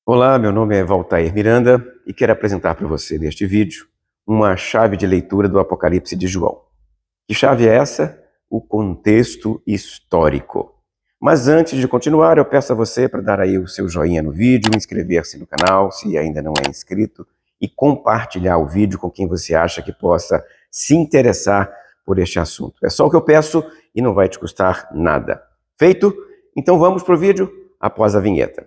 Olá, meu nome é Valtair Miranda e quero apresentar para você neste vídeo uma chave de leitura do Apocalipse de João. Que chave é essa? O contexto histórico. Mas antes de continuar, eu peço a você para dar aí o seu joinha no vídeo, inscrever-se no canal, se ainda não é inscrito, e compartilhar o vídeo com quem você acha que possa se interessar por este assunto. É só o que eu peço e não vai te custar nada. Feito? Então vamos para o vídeo após a vinheta.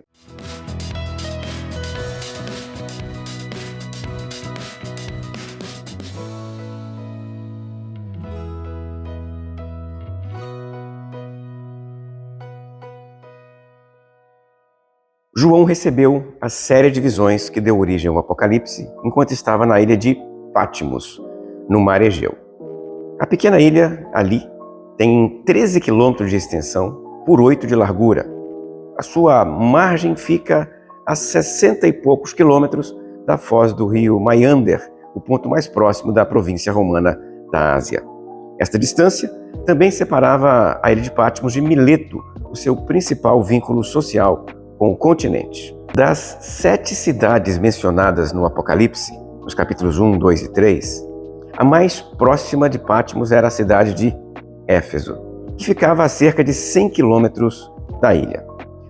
João recebeu a série de visões que deu origem ao Apocalipse enquanto estava na ilha de Patmos, no mar Egeu. A pequena ilha ali tem 13 quilômetros de extensão por 8 de largura. A sua margem fica a 60 e poucos quilômetros da foz do rio Maiander, o ponto mais próximo da província romana da Ásia. Esta distância também separava a ilha de Patmos de Mileto, o seu principal vínculo social com o continente. Das 7 cidades mencionadas no Apocalipse, nos capítulos 1, 2 e 3, a mais próxima de Patmos era a cidade de Éfeso, que ficava a cerca de 100 quilômetros da ilha.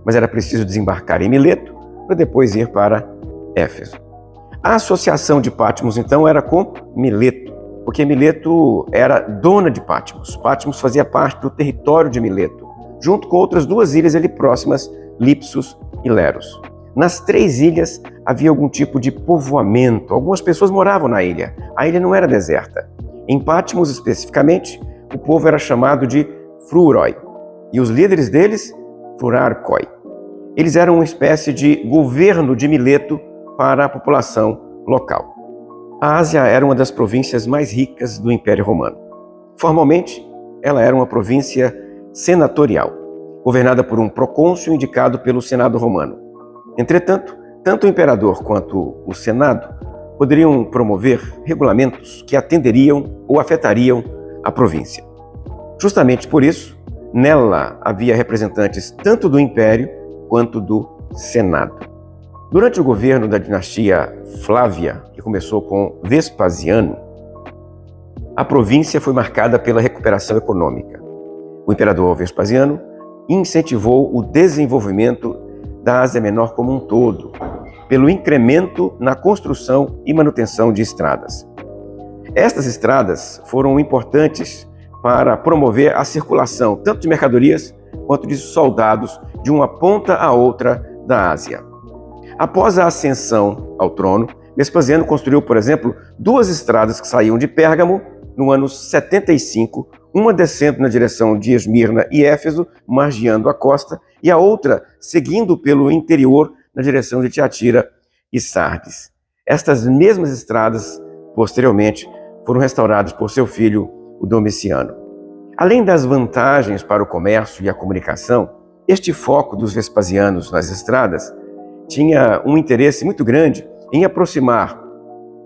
Mas era preciso desembarcar em Mileto para depois ir para Éfeso. A associação de Patmos, então, era com Mileto, porque Mileto era dona de Patmos. Patmos fazia parte do território de Mileto, junto com outras 2 ilhas ali próximas, Lipsos e Leros. Nas 3 ilhas havia algum tipo de povoamento, algumas pessoas moravam na ilha. A ilha não era deserta. Em Patmos, especificamente, o povo era chamado de Fruroi, e os líderes deles, Frurarkoi. Eles eram uma espécie de governo de Mileto para a população local. A Ásia era uma das províncias mais ricas do Império Romano. Formalmente, ela era uma província senatorial, governada por um procônsul indicado pelo Senado romano. Entretanto, tanto o imperador quanto o Senado poderiam promover regulamentos que atenderiam ou afetariam a província. Justamente por isso, nela havia representantes tanto do Império quanto do Senado. Durante o governo da dinastia Flávia, que começou com Vespasiano, a província foi marcada pela recuperação econômica. O imperador Vespasiano incentivou o desenvolvimento da Ásia Menor como um todo, pelo incremento na construção e manutenção de estradas. Estas estradas foram importantes para promover a circulação tanto de mercadorias quanto de soldados de uma ponta a outra da Ásia. Após a ascensão ao trono, Vespasiano construiu, por exemplo, 2 estradas que saíam de Pérgamo no ano 75, uma descendo na direção de Esmirna e Éfeso, margeando a costa, e a outra seguindo pelo interior na direção de Tiatira e Sardes. Estas mesmas estradas, posteriormente, foram restauradas por seu filho, o Domiciano. Além das vantagens para o comércio e a comunicação, este foco dos vespasianos nas estradas tinha um interesse muito grande em aproximar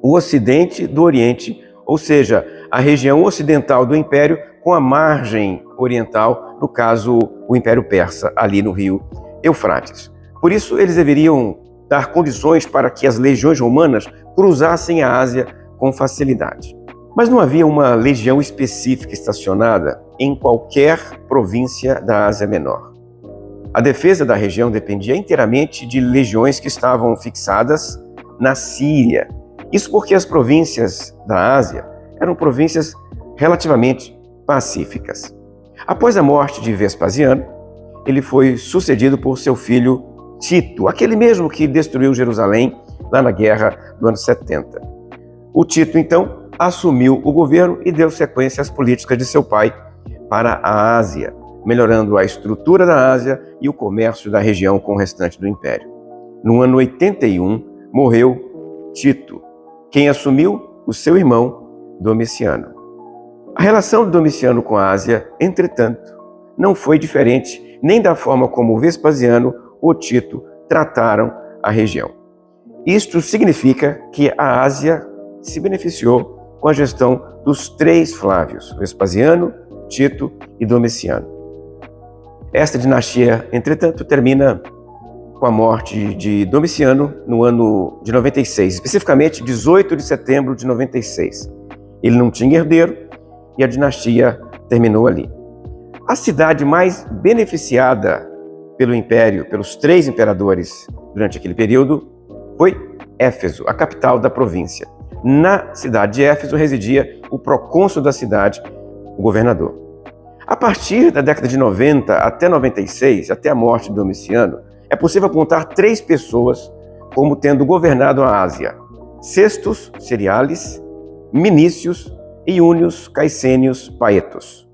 o Ocidente do Oriente, ou seja, a região ocidental do Império com a margem oriental, no caso, o Império Persa, ali no rio Eufrates. Por isso, eles deveriam dar condições para que as legiões romanas cruzassem a Ásia com facilidade. Mas não havia uma legião específica estacionada em qualquer província da Ásia Menor. A defesa da região dependia inteiramente de legiões que estavam fixadas na Síria. Isso porque as províncias da Ásia eram províncias relativamente pacíficas. Após a morte de Vespasiano, ele foi sucedido por seu filho Tito, aquele mesmo que destruiu Jerusalém lá na guerra do ano 70. O Tito, então, assumiu o governo e deu sequência às políticas de seu pai para a Ásia, melhorando a estrutura da Ásia e o comércio da região com o restante do Império. No ano 81, morreu Tito, quem assumiu o seu irmão Domiciano. A relação de Domiciano com a Ásia, entretanto, não foi diferente nem da forma como Vespasiano ou Tito trataram a região. Isto significa que a Ásia se beneficiou com a gestão dos 3 Flávios, Vespasiano, Tito e Domiciano. Esta dinastia, entretanto, termina com a morte de Domiciano no ano de 96, especificamente 18 de setembro de 96. Ele não tinha herdeiro e a dinastia terminou ali. A cidade mais beneficiada pelo império, pelos 3 imperadores durante aquele período, foi Éfeso, a capital da província. Na cidade de Éfeso residia o procônsul da cidade, o governador. A partir da década de 90 até 96, até a morte de Domiciano, é possível apontar 3 pessoas como tendo governado a Ásia: Sextus Cerealis, Minícius e Iunius Caecenius Paetus.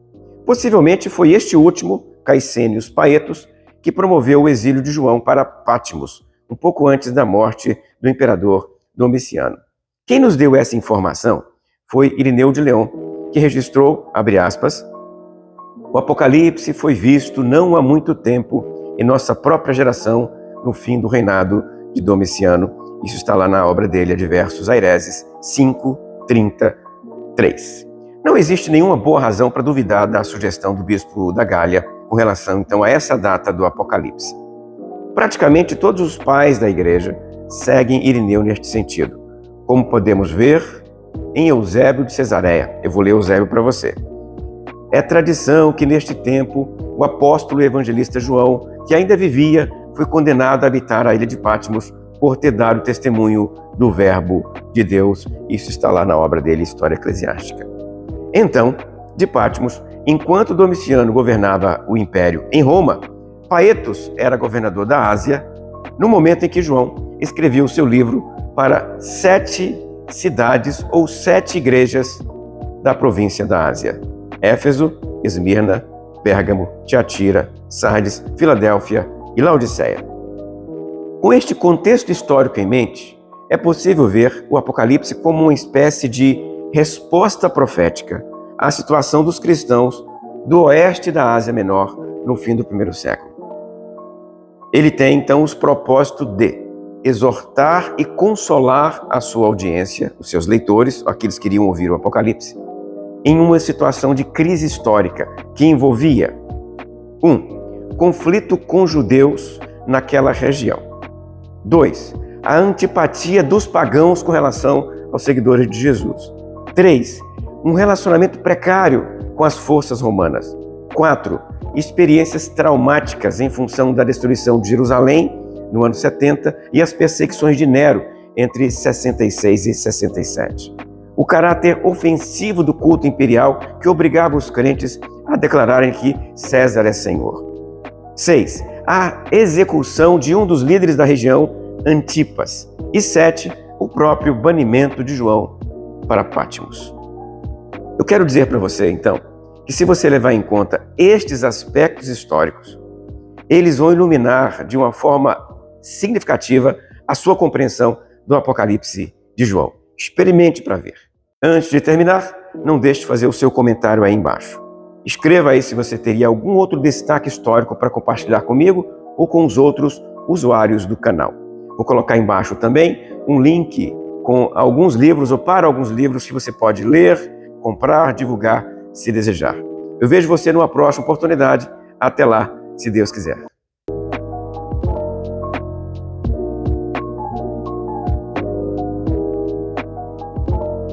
Possivelmente foi este último, Caecenius Paetus, que promoveu o exílio de João para Pátmos, um pouco antes da morte do imperador Domiciano. Quem nos deu essa informação foi Irineu de Leão, que registrou, abre aspas, o Apocalipse foi visto não há muito tempo em nossa própria geração, no fim do reinado de Domiciano. Isso está lá na obra dele, Adversos Aireses 5:33. Não existe nenhuma boa razão para duvidar da sugestão do bispo da Gália com relação, então, a essa data do Apocalipse. Praticamente todos os pais da igreja seguem Irineu neste sentido, como podemos ver em Eusébio de Cesareia. Eu vou ler Eusébio para você. É tradição que neste tempo o apóstolo e evangelista João, que ainda vivia, foi condenado a habitar a ilha de Pátmos por ter dado testemunho do verbo de Deus. Isso está lá na obra dele, História Eclesiástica. Então, de Pátmos, enquanto Domiciano governava o império em Roma, Paetus era governador da Ásia, no momento em que João escreveu o seu livro para 7 cidades ou 7 igrejas da província da Ásia: Éfeso, Esmirna, Pérgamo, Tiatira, Sardes, Filadélfia e Laodiceia. Com este contexto histórico em mente, é possível ver o Apocalipse como uma espécie de resposta profética à situação dos cristãos do oeste da Ásia Menor no fim do primeiro século. Ele tem, então, os propósitos de exortar e consolar a sua audiência, os seus leitores, aqueles que iriam ouvir o Apocalipse, em uma situação de crise histórica que envolvia 1. Conflito com judeus naquela região. 2. A antipatia dos pagãos com relação aos seguidores de Jesus. 3. Um relacionamento precário com as forças romanas. 4. Experiências traumáticas em função da destruição de Jerusalém no ano 70 e as perseguições de Nero entre 66 e 67. O caráter ofensivo do culto imperial que obrigava os crentes a declararem que César é Senhor. 6. A execução de um dos líderes da região, Antipas. E 7. O próprio banimento de João para Pátmos. Eu quero dizer para você, então, que se você levar em conta estes aspectos históricos, eles vão iluminar de uma forma significativa a sua compreensão do Apocalipse de João. Experimente para ver. Antes de terminar, não deixe de fazer o seu comentário aí embaixo. Escreva aí se você teria algum outro destaque histórico para compartilhar comigo ou com os outros usuários do canal. Vou colocar embaixo também um link com alguns livros ou para alguns livros que você pode ler, comprar, divulgar, se desejar. Eu vejo você numa próxima oportunidade. Até lá, se Deus quiser.